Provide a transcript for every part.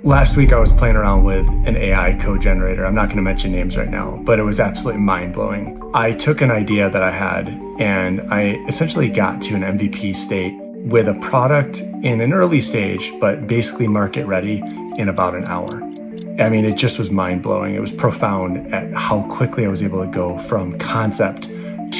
Last week, I was playing around with an AI code generator. I'm not going to mention names right now, but it was absolutely mind-blowing. I took an idea that I had and I essentially got to an MVP state with a product in an early stage, but basically market ready in about an hour. I mean, it just was mind-blowing. It was profound at how quickly I was able to go from concept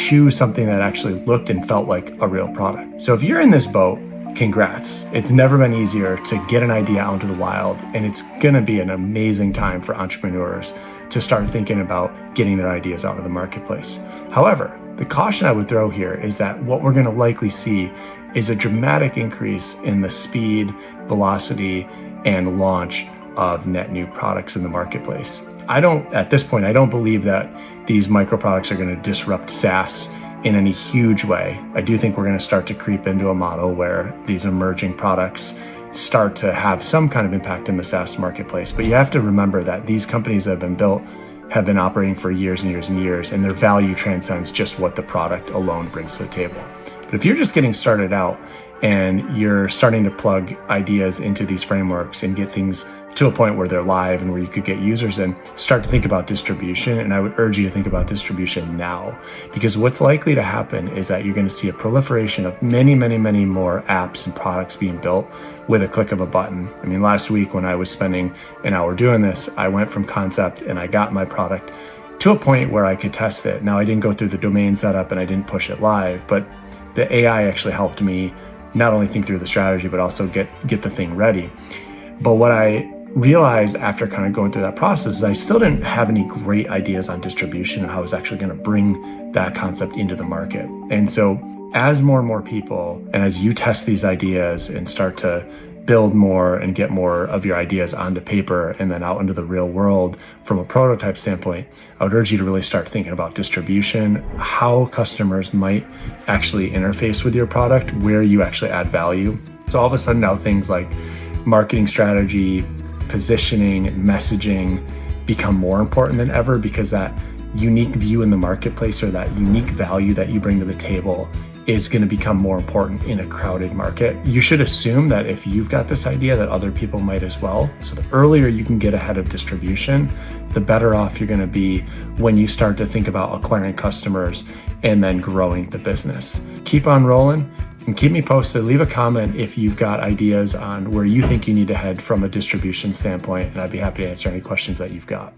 to something that actually looked and felt like a real product. So if you're in this boat, congrats. It's never been easier to get an idea out into the wild, and it's gonna be an amazing time for entrepreneurs to start thinking about getting their ideas out of the marketplace. However, the caution I would throw here is that what we're gonna likely see is a dramatic increase in the speed, velocity, and launch of net new products in the marketplace. At this point, I don't believe that these micro products are gonna disrupt SaaS in any huge way. I do think we're going to start to creep into a model where these emerging products start to have some kind of impact in the SaaS marketplace. But you have to remember that these companies that have been built have been operating for years and years and years, and their value transcends just what the product alone brings to the table. But if you're just getting started out and you're starting to plug ideas into these frameworks and get things to a point where they're live and where you could get users in, start to think about distribution. And I would urge you to think about distribution now, because what's likely to happen is that you're going to see a proliferation of many, many, many more apps and products being built with a click of a button. I mean, last week when I was spending an hour doing this, I went from concept and I got my product to a point where I could test it. Now, I didn't go through the domain setup and I didn't push it live, but the AI actually helped me not only think through the strategy, but also get the thing ready. But what I realized after kind of going through that process is I still didn't have any great ideas on distribution and how I was actually going to bring that concept into the market. And so as more and more people, and as you test these ideas and start to build more and get more of your ideas onto paper and then out into the real world from a prototype standpoint, I would urge you to really start thinking about distribution, how customers might actually interface with your product, where you actually add value. So all of a sudden now things like marketing strategy, positioning, messaging become more important than ever, because that unique view in the marketplace or that unique value that you bring to the table is going to become more important in a crowded market. You should assume that if you've got this idea that other people might as well. So the earlier you can get ahead of distribution, the better off you're going to be when you start to think about acquiring customers and then growing the business. Keep on rolling and keep me posted. Leave a comment if you've got ideas on where you think you need to head from a distribution standpoint, and I'd be happy to answer any questions that you've got.